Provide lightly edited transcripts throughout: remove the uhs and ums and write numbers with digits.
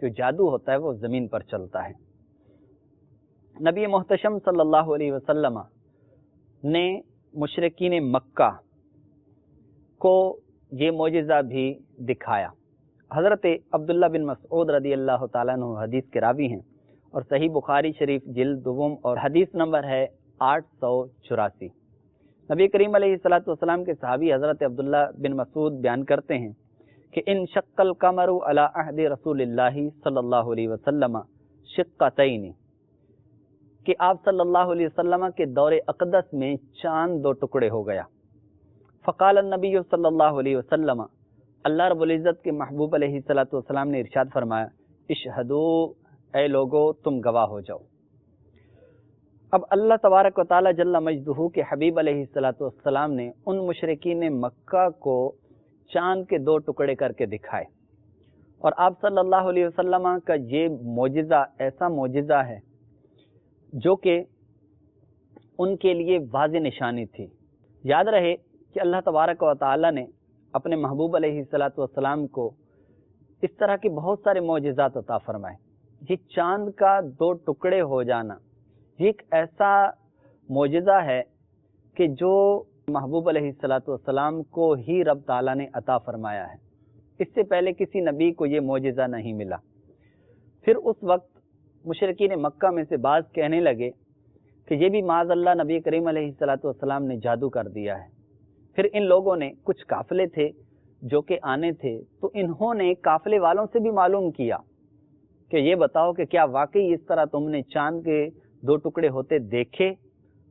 جو جادو ہوتا ہے وہ زمین پر چلتا ہے۔ نبی محتشم صلی اللہ علیہ وسلم نے مشرکین مکہ کو یہ معجزہ بھی دکھایا۔ حضرت عبداللہ بن مسعود رضی اللہ تعالیٰ عنہ حدیث کے راوی ہیں، اور صحیح بخاری شریف جلد دوم اور حدیث نمبر ہے 884۔ نبی کریم علیہ الصلوۃ والسلام کے صحابی حضرت عبداللہ بن مسعود بیان کرتے ہیں کہ ان شق القمر علی عہد رسول اللہ صلی اللہ علیہ وسلم شقتین، کہ آپ صلی اللہ علیہ وسلم کے دور اقدس میں چاند دو ٹکڑے ہو گیا۔ فقال النبی صلی اللہ علیہ وسلم، اللہ رب العزت کے محبوب علیہ الصلوۃ والسلام نے ارشاد فرمایا، اشہدو، اے لوگو تم گواہ ہو جاؤ۔ اب اللہ تبارک و تعالی جل مجدہ کے حبیب علیہ الصلوۃ والسلام نے ان مشرکین مکہ کو چاند کے دو ٹکڑے کر کے دکھائے، اور آپ صلی اللہ علیہ وسلم کا یہ معجزہ ایسا معجزہ ہے جو کہ ان کے لیے واضح نشانی تھی۔ یاد رہے کہ اللہ تبارک و تعالی نے اپنے محبوب علیہ الصلوۃ والسلام کو اس طرح کے بہت سارے معجزات عطا فرمائے۔ یہ چاند کا دو ٹکڑے ہو جانا یہ ایک ایسا معجزہ ہے کہ جو محبوب علیہ الصلوۃ والسلام کو ہی رب تعالیٰ نے عطا فرمایا ہے، اس سے پہلے کسی نبی کو یہ معجزہ نہیں ملا۔ پھر اس وقت مشرکین مکہ میں سے بعض کہنے لگے کہ یہ بھی معاذ اللہ نبی کریم علیہ الصلوۃ والسلام نے جادو کر دیا ہے۔ پھر ان لوگوں نے، کچھ قافلے تھے جو کہ آنے تھے، تو انہوں نے قافلے والوں سے بھی معلوم کیا کہ یہ بتاؤ کہ کیا واقعی اس طرح تم نے چاند کے دو ٹکڑے ہوتے دیکھے؟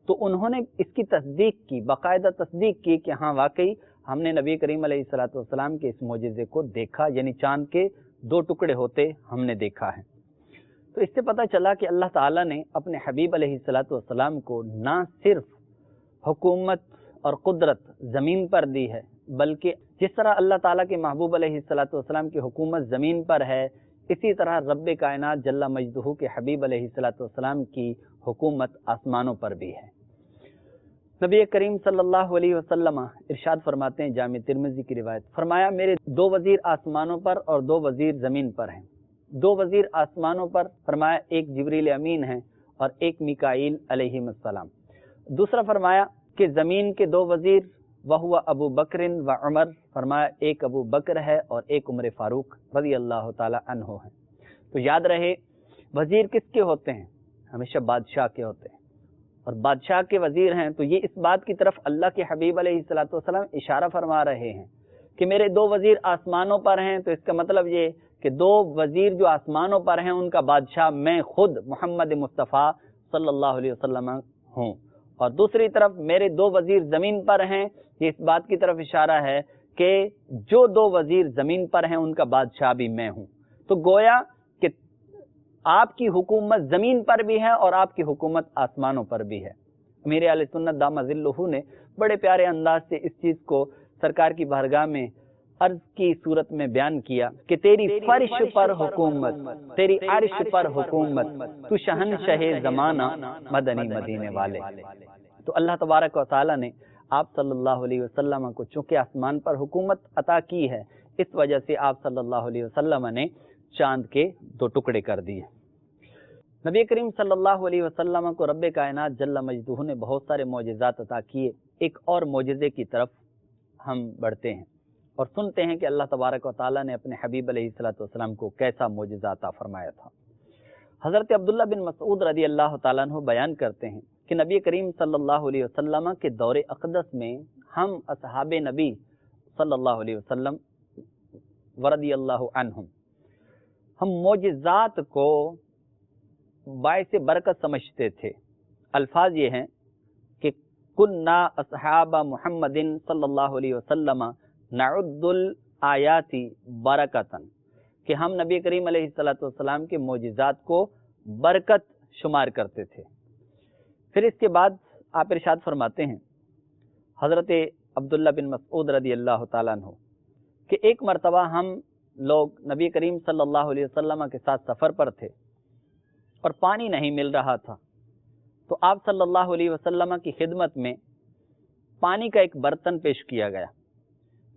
تو انہوں نے اس کی تصدیق کی، باقاعدہ تصدیق کی کہ ہاں واقعی ہم نے نبی کریم علیہ الصلوۃ والسلام کے اس معجزے کو دیکھا، یعنی چاند کے دو ٹکڑے ہوتے ہم نے دیکھا ہے۔ تو اس سے پتہ چلا کہ اللہ تعالیٰ نے اپنے حبیب علیہ الصلوۃ والسلام کو نہ صرف حکومت اور قدرت زمین پر دی ہے، بلکہ جس طرح اللہ تعالیٰ کے محبوب علیہ الصلوۃ والسلام کی حکومت زمین پر ہے، اسی طرح رب کائنات جل مجدہ کے حبیب علیہ الصلوۃ والسلام کی حکومت آسمانوں پر بھی ہے۔ نبی کریم صلی اللہ علیہ وسلم ارشاد فرماتے ہیں، جامع ترمذی کی روایت، فرمایا میرے دو وزیر آسمانوں پر اور دو وزیر زمین پر ہیں۔ دو وزیر آسمانوں پر فرمایا ایک جبریل امین ہیں اور ایک میکائیل علیہ السلام۔ دوسرا فرمایا کہ زمین کے دو وزیر وہو ابو بکر و عمر، فرمایا ایک ابو بکر ہے اور ایک عمر فاروق رضی اللہ تعالی عنہ ہیں۔ تو یاد رہے وزیر کس کے ہوتے ہیں؟ ہمیشہ بادشاہ کے ہوتے ہیں، اور بادشاہ کے وزیر ہیں، تو یہ اس بات کی طرف اللہ کے حبیب علیہ الصلوۃ والسلام اشارہ فرما رہے ہیں کہ میرے دو وزیر آسمانوں پر ہیں، تو اس کا مطلب یہ کہ دو وزیر جو آسمانوں پر ہیں ان کا بادشاہ میں خود محمد مصطفیٰ صلی اللہ علیہ وسلم ہوں، اور دوسری طرف میرے دو وزیر زمین پر ہیں، یہ اس بات کی طرف اشارہ ہے کہ جو دو وزیر زمین پر ہیں ان کا بادشاہ بھی میں ہوں۔ تو گویا کہ آپ کی حکومت زمین پر بھی ہے اور آپ کی حکومت آسمانوں پر بھی ہے۔ امیر اہل سنت دامہ ذلہ نے بڑے پیارے انداز سے اس چیز کو سرکار کی بارگاہ میں عرض کی صورت میں بیان کیا کہ تیری فرش پر حکومت، تیری عرش پر حکومت، تو شہنشاہ زمانہ مدنی مدینے والے۔ تو اللہ تبارک و تعالی نے آپ صلی اللہ علیہ وسلم کو چونکہ آسمان پر حکومت عطا کی ہے، اس وجہ سے آپ صلی اللہ علیہ وسلم نے چاند کے دو ٹکڑے کر دیے۔ نبی کریم صلی اللہ علیہ وسلم کو رب کائنات جل مجدہ نے بہت سارے معجزات عطا کیے۔ ایک اور معجزے کی طرف ہم بڑھتے ہیں اور سنتے ہیں کہ اللہ تبارک و تعالیٰ نے اپنے حبیب علیہ الصلوۃ والسلام کو کیسا معجزہ عطا فرمایا تھا۔ حضرت عبداللہ بن مسعود رضی اللہ تعالیٰ عنہ بیان کرتے ہیں کہ نبی کریم صلی اللہ علیہ وسلم کے دور اقدس میں ہم اصحاب نبی صلی اللہ علیہ وسلم ورضی اللہ عنہم، ہم معجزات کو باعث برکت سمجھتے تھے۔ الفاظ یہ ہیں کہ کننا اصحاب محمد صلی اللہ علیہ وسلم نعد الآیات برکتاً، کہ ہم نبی کریم علیہ الصلوۃ والسلام کے معجزات کو برکت شمار کرتے تھے۔ پھر اس کے بعد آپ ارشاد فرماتے ہیں حضرت عبداللہ بن مسعود رضی اللہ تعالیٰ عنہ کہ ایک مرتبہ ہم لوگ نبی کریم صلی اللہ علیہ وسلم کے ساتھ سفر پر تھے اور پانی نہیں مل رہا تھا، تو آپ صلی اللہ علیہ وسلم کی خدمت میں پانی کا ایک برتن پیش کیا گیا۔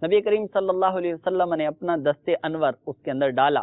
نبی کریم صلی اللہ علیہ وسلم نے اپنا دست انور اس کے اندر ڈالا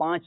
5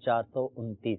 429।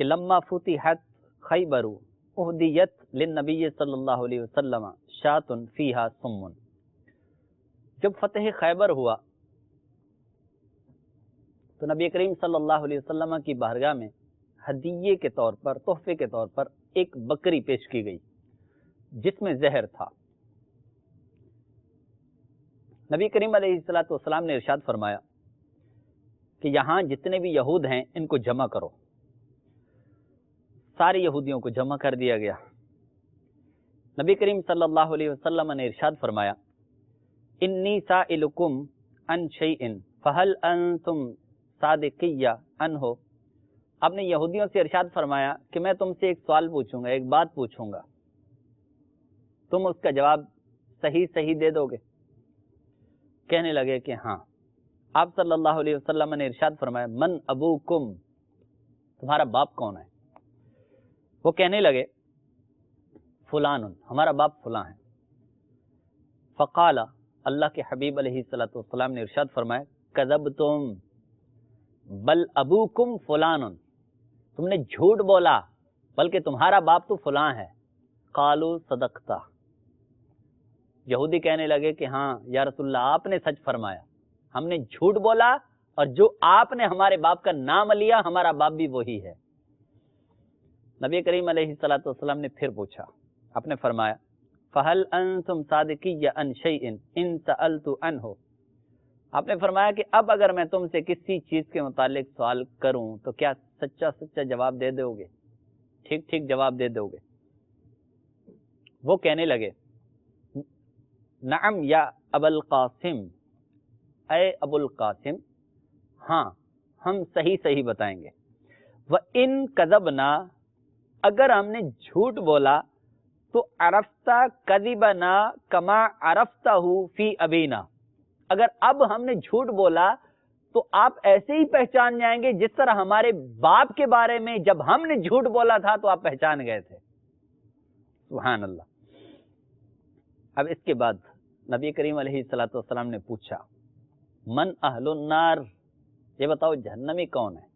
کہ لما فتحت خیبر اہدیت للنبی صلی اللہ علیہ وسلم شاۃ فیہا سم. جب فتح خیبر ہوا تو نبی کریم صلی اللہ علیہ وسلم کی بارگاہ میں ہدیے کے طور پر، تحفے کے طور پر ایک بکری پیش کی گئی جس میں زہر تھا. نبی کریم علیہ الصلوۃ والسلام نے ارشاد فرمایا کہ یہاں جتنے بھی یہود ہیں ان کو جمع کرو. سارے یہودیوں کو جمع کر دیا گیا. نبی کریم صلی اللہ علیہ وسلم نے ارشاد فرمایا انی سائلکم عن شیء فہل انتم صادقیہ عنہ. آپ نے یہودیوں سے ارشاد فرمایا کہ میں تم سے ایک سوال پوچھوں گا، ایک بات پوچھوں گا، تم اس کا جواب صحیح صحیح دے دو گے؟ کہنے لگے کہ ہاں. آپ صلی اللہ علیہ وسلم نے ارشاد فرمایا من ابوکم، تمہارا باپ کون ہے؟ وہ کہنے لگے فلان، ہمارا باپ فلاں ہے. فقال، اللہ کے حبیب علیہ الصلوۃ والسلام نے ارشاد فرمایا کذبتم بل ابوکم فلان، تم نے جھوٹ بولا بلکہ تمہارا باپ تو فلاں ہے. قالوا صدقتا، یہودی کہنے لگے کہ ہاں یا رسول اللہ آپ نے سچ فرمایا، ہم نے جھوٹ بولا اور جو آپ نے ہمارے باپ کا نام لیا ہمارا باپ بھی وہی ہے. نبی کریم علیہ الصلوۃ والسلام نے پھر پوچھا، آپ نے فرمایا فہل انتم صادقیہ عن شیء ان سألت عنہ. آپ نے فرمایا کہ اب اگر میں تم سے کسی چیز کے متعلق سوال کروں تو کیا سچا سچا جواب دے دو گے، ٹھیک ٹھیک جواب دے دو گے؟ وہ کہنے لگے نعم یا ابو القاسم، اے ابو القاسم ہاں ہم صحیح صحیح بتائیں گے. وَإِن كَذَبْنَا، اگر ہم نے جھوٹ بولا تو عرفت کذبنا کما عرفتہ فی ابینا، اگر اب ہم نے جھوٹ بولا تو آپ ایسے ہی پہچان جائیں گے جس طرح ہمارے باپ کے بارے میں جب ہم نے جھوٹ بولا تھا تو آپ پہچان گئے تھے. سبحان اللہ. اب اس کے بعد نبی کریم علیہ الصلوۃ والسلام نے پوچھا من اہل النار، یہ بتاؤ جہنمی کون ہے؟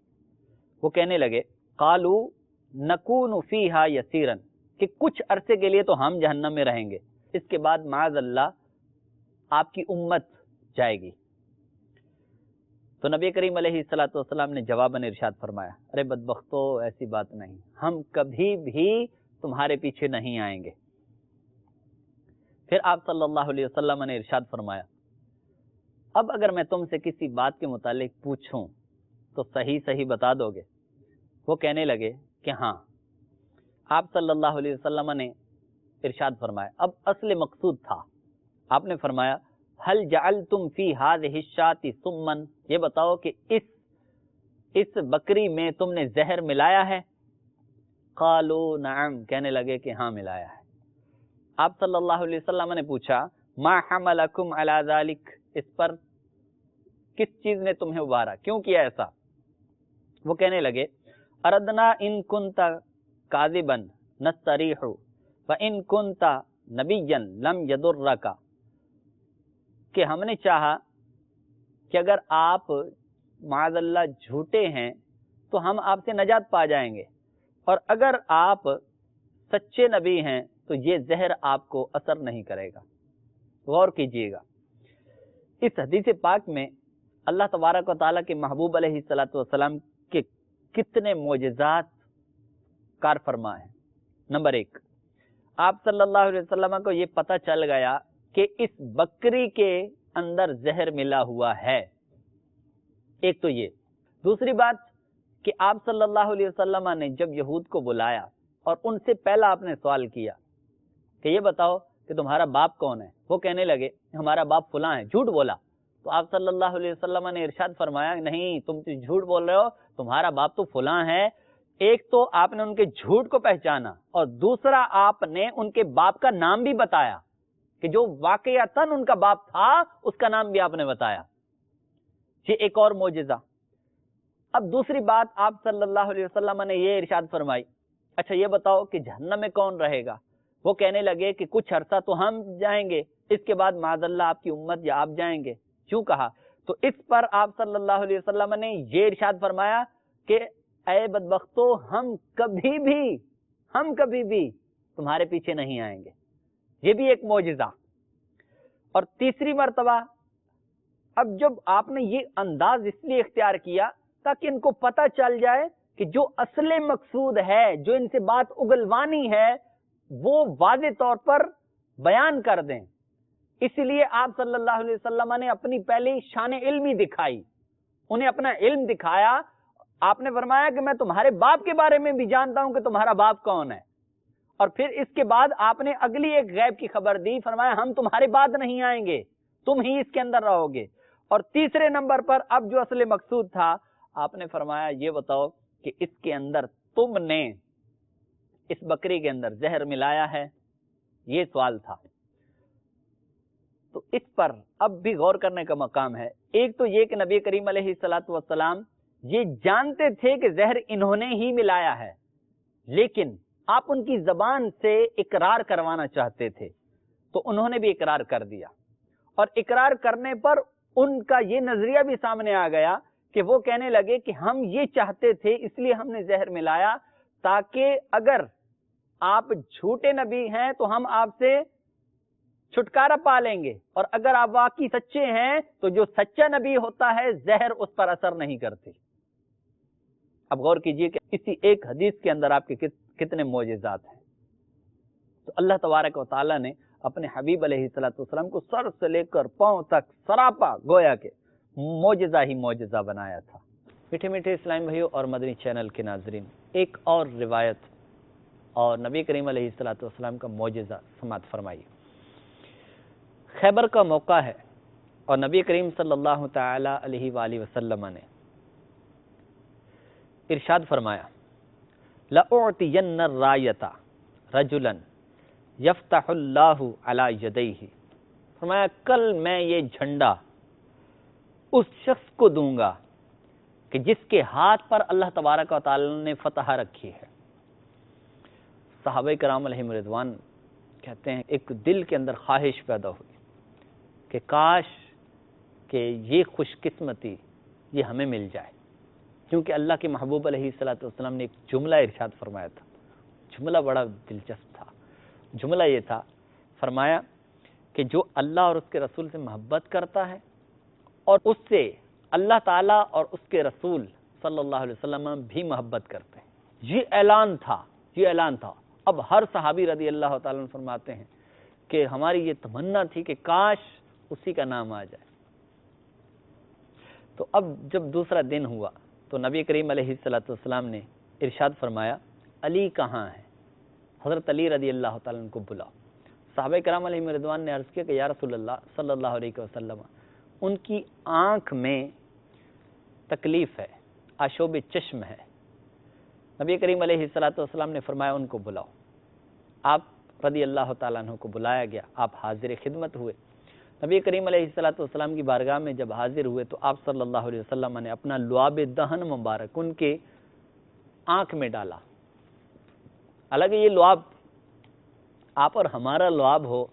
وہ کہنے لگے قالوا نکون فیہا یسیرا، کہ کچھ عرصے کے لیے تو ہم جہنم میں رہیں گے، اس کے بعد معاذ اللہ آپ کی امت جائے گی. تو نبی کریم علیہ الصلوۃ والسلام نے جواباً ارشاد فرمایا ارے بدبختو ایسی بات نہیں، ہم کبھی بھی تمہارے پیچھے نہیں آئیں گے. پھر آپ صلی اللہ علیہ وسلم نے ارشاد فرمایا اب اگر میں تم سے کسی بات کے متعلق پوچھوں تو صحیح صحیح بتا دو گے؟ وہ کہنے لگے کہ ہاں. آپ صلی اللہ علیہ وسلم نے ارشاد فرمایا، اب اصل مقصود تھا. آپ نے فرمایا هل جعلتم فی هذه الشاة سما، یہ بتاؤ کہ اس بکری میں تم نے زہر ملایا ہے؟ قالوا نعم، کہنے لگے کہ ہاں ملایا ہے. آپ صلی اللہ علیہ وسلم نے پوچھا ما حملکم علی ذلک، اس پر کس چیز نے تمہیں ابھارا، کیوں کیا ایسا؟ وہ کہنے لگے اردنا ان کنت کاذبا نستریح وان کنت نبیا لم یضرک، کہ ہم نے چاہا کہ اگر آپ معاذ اللہ جھوٹے ہیں تو ہم آپ سے نجات پا جائیں گے، اور اگر آپ سچے نبی ہیں تو یہ زہر آپ کو اثر نہیں کرے گا. غور کیجئے گا اس حدیث پاک میں اللہ تبارک و تعالیٰ کے محبوب علیہ الصلوۃ والسلام کے کتنے معجزات کار فرما ہیں. نمبر ایک، آپ صلی اللہ علیہ وسلم کو یہ پتہ چل گیا کہ اس بکری کے اندر زہر ملا ہوا ہے. ایک تو یہ. دوسری بات کہ آپ صلی اللہ علیہ وسلم نے جب یہود کو بلایا اور ان سے پہلا آپ نے سوال کیا کہ یہ بتاؤ کہ تمہارا باپ کون ہے، وہ کہنے لگے ہمارا باپ فلاں ہے، جھوٹ بولا. تو آپ صلی اللہ علیہ وسلم نے ارشاد فرمایا نہیں تم جھوٹ بول رہے ہو، تمہارا باپ تو فلاں ہے. ایک تو آپ نے ان کے جھوٹ کو پہچانا اور دوسرا آپ نے ان کے باپ کا نام بھی بتایا کہ جو واقعتاً ان کا باپ تھا اس کا نام بھی آپ نے بتایا. یہ ایک اور معجزہ. اب دوسری بات آپ صلی اللہ علیہ وسلم نے یہ ارشاد فرمائی اچھا یہ بتاؤ کہ جہنم میں کون رہے گا؟ وہ کہنے لگے کہ کچھ عرصہ تو ہم جائیں گے، اس کے بعد معاذ اللہ آپ کی امت یا آپ جائیں گے. کیوں کہا؟ تو اس پر آپ صلی اللہ علیہ وسلم نے یہ ارشاد فرمایا کہ اے بدبختو ہم کبھی بھی تمہارے پیچھے نہیں آئیں گے. یہ بھی ایک معجزہ. اور تیسری مرتبہ اب جب آپ نے یہ انداز اس لیے اختیار کیا تاکہ ان کو پتہ چل جائے کہ جو اصل مقصود ہے، جو ان سے بات اگلوانی ہے، وہ واضح طور پر بیان کر دیں. اس لیے آپ صلی اللہ علیہ وسلم نے اپنی پہلی شان علمی دکھائی، انہیں اپنا علم دکھایا. آپ نے فرمایا کہ میں تمہارے باپ کے بارے میں بھی جانتا ہوں کہ تمہارا باپ کون ہے. اور پھر اس کے بعد آپ نے اگلی ایک غیب کی خبر دی، فرمایا ہم تمہارے بعد نہیں آئیں گے، تم ہی اس کے اندر رہو گے. اور تیسرے نمبر پر اب جو اصل مقصود تھا، آپ نے فرمایا یہ بتاؤ کہ اس کے اندر تم نے اس بکری کے اندر زہر ملایا ہے. یہ سوال تھا. تو اس پر اب بھی غور کرنے کا مقام ہے. ایک تو یہ کہ نبی کریم علیہ الصلوۃ والسلام یہ جانتے تھے کہ زہر انہوں نے ہی ملایا ہے، لیکن آپ ان کی زبان سے اقرار کروانا چاہتے تھے تو انہوں نے بھی اقرار کر دیا. اور اقرار کرنے پر ان کا یہ نظریہ بھی سامنے آ گیا کہ وہ کہنے لگے کہ ہم یہ چاہتے تھے اس لیے ہم نے زہر ملایا تاکہ اگر آپ جھوٹے نبی ہیں تو ہم آپ سے چھٹکارا پا لیں گے، اور اگر آپ واقعی سچے ہیں تو جو سچا نبی ہوتا ہے زہر اس پر اثر نہیں کرتی. اب غور کیجئے کہ اسی ایک حدیث کے اندر آپ کے کتنے معجزات ہیں. تو اللہ تبارک و تعالیٰ نے اپنے حبیب علیہ السلام کو سر سے لے کر پاؤں تک سراپا گویا کہ معجزہ ہی معجزہ بنایا تھا. میٹھے میٹھے اسلام بھائیوں اور مدنی چینل کے ناظرین، ایک اور روایت اور نبی کریم علیہ السلام کا معجزہ سماعت فرمائیے. خیبر کا موقع ہے اور نبی کریم صلی اللہ تعالی علیہ وآلہ وسلم نے ارشاد فرمایا لَأُعْتِيَنَّ الرَّایَةَ رَجُلًا یفتح اللہ علی یدیہ. فرمایا کل میں یہ جھنڈا اس شخص کو دوں گا کہ جس کے ہاتھ پر اللہ تبارک و تعالی نے فتح رکھی ہے. صحابہ کرام علیہم رضوان کہتے ہیں ایک دل کے اندر خواہش پیدا ہوئی کہ کاش کہ یہ خوش قسمتی یہ ہمیں مل جائے، کیونکہ اللہ کے محبوب علیہ السلام نے ایک جملہ ارشاد فرمایا تھا. جملہ بڑا دلچسپ تھا. جملہ یہ تھا، فرمایا کہ جو اللہ اور اس کے رسول سے محبت کرتا ہے اور اس سے اللہ تعالیٰ اور اس کے رسول صلی اللہ علیہ وسلم بھی محبت کرتے ہیں. یہ اعلان تھا. اب ہر صحابی رضی اللہ تعالیٰ عنہ فرماتے ہیں کہ ہماری یہ تمنا تھی کہ کاش اسی کا نام آ جائے. تو اب جب دوسرا دن ہوا تو نبی کریم علیہ السلام نے ارشاد فرمایا علی کہاں ہے؟ حضرت علی رضی اللہ تعالیٰ عنہ کو بلاؤ. صحابہ کرام علیہ رضوان نے عرض کیا کہ یا رسول اللہ صلی اللہ علیہ وسلم ان کی آنکھ میں تکلیف ہے، آشوب چشم ہے. نبی کریم علیہ السلام نے فرمایا ان کو بلاؤ. آپ رضی اللہ تعالیٰ عنہ کو بلایا گیا. آپ حاضر خدمت ہوئے. نبی کریم علیہ السلام کی بارگاہ میں جب حاضر ہوئے تو آپ صلی اللہ علیہ وسلم نے اپنا لعاب دہن مبارک ان کے آنکھ میں ڈالا. حالانکہ یہ لعاب آپ اور ہمارا لعاب ہو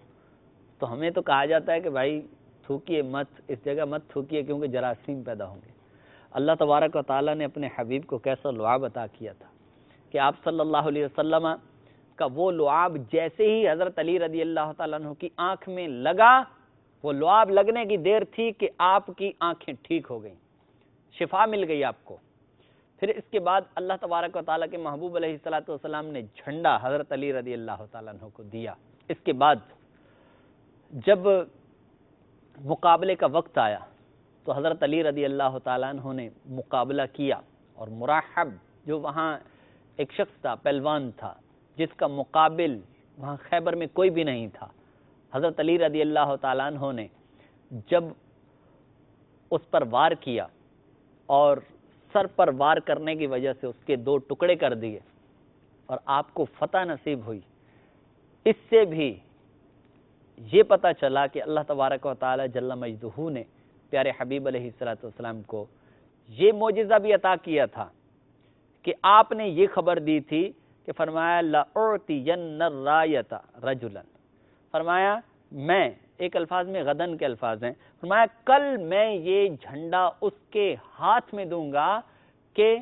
تو ہمیں تو کہا جاتا ہے کہ بھائی تھوکیے مت، اس جگہ مت تھوکیے کیونکہ جراثیم پیدا ہوں گے. اللہ تبارک و تعالیٰ نے اپنے حبیب کو کیسا لعاب عطا کیا تھا کہ آپ صلی اللہ علیہ وسلم کا وہ لعاب جیسے ہی حضرت علی رضی اللہ تعالیٰ عنہ کی آنکھ میں لگا، وہ لعاب لگنے کی دیر تھی کہ آپ کی آنکھیں ٹھیک ہو گئیں، شفا مل گئی آپ کو. پھر اس کے بعد اللہ تبارک و تعالیٰ کے محبوب علیہ السلام نے جھنڈا حضرت علی رضی اللہ تعالیٰ عنہ کو دیا. اس کے بعد جب مقابلے کا وقت آیا تو حضرت علی رضی اللہ تعالیٰ عنہ نے مقابلہ کیا، اور مراحب جو وہاں ایک شخص تھا، پہلوان تھا، جس کا مقابل وہاں خیبر میں کوئی بھی نہیں تھا. حضرت علی رضی اللہ تعالیٰ عنہ نے جب اس پر وار کیا اور سر پر وار کرنے کی وجہ سے اس کے 2 ٹکڑے کر دیے اور آپ کو فتح نصیب ہوئی. اس سے بھی یہ پتہ چلا کہ اللہ تبارک و تعالی جل مجدہ نے پیارے حبیب علیہ السلام کو یہ معجزہ بھی عطا کیا تھا کہ آپ نے یہ خبر دی تھی کہ فرمایا لَأُعْتِيَنَّ الرَّایَةَ رَجُلًا. فرمایا میں، ایک الفاظ میں غدن کے الفاظ ہیں، فرمایا کل میں یہ جھنڈا اس کے ہاتھ میں دوں گا کہ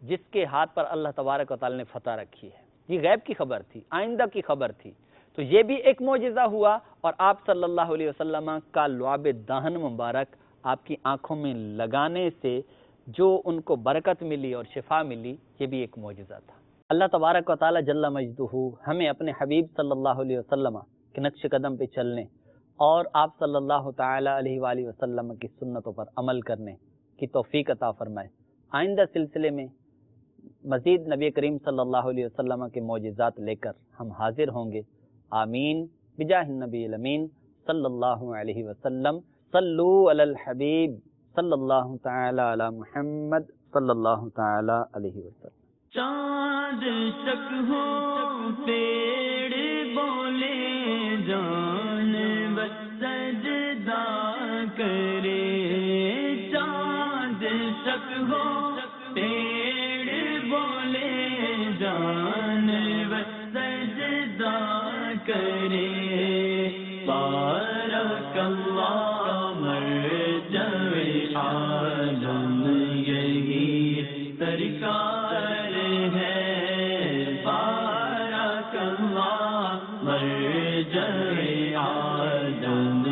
جس کے ہاتھ پر اللہ تبارک و تعالی نے فتح رکھی ہے. یہ غیب کی خبر تھی، آئندہ کی خبر تھی. تو یہ بھی ایک معجزہ ہوا، اور آپ صلی اللہ علیہ وسلم کا لعاب دہن مبارک آپ کی آنکھوں میں لگانے سے جو ان کو برکت ملی اور شفا ملی، یہ بھی ایک معجزہ تھا. اللہ تبارک و تعالی جل مجدہ ہمیں اپنے حبیب صلی اللہ علیہ وسلم کے نقش قدم پہ چلنے اور آپ صلی اللہ تعالی علیہ وآلہ وسلم کی سنتوں پر عمل کرنے کی توفیق عطا فرمائے. آئندہ سلسلے میں مزید نبی کریم صلی اللہ علیہ وسلم کے معجزات لے کر ہم حاضر ہوں گے. آمین بجاہ النبی الامین صلی اللہ علیہ وسلم. صلو علی الحبیب صلی اللہ تعالی علی محمد صلی اللہ تعالی علیہ وسلم. چاند تک ہو پیڑ بولے جانور سجدہ کرے. چاند تک ہو پیڑ بولے جانور سجدہ کرے. بارک اللہ مرجع عالم یہی سرکار ہے. بارک اللہ مرجع عالم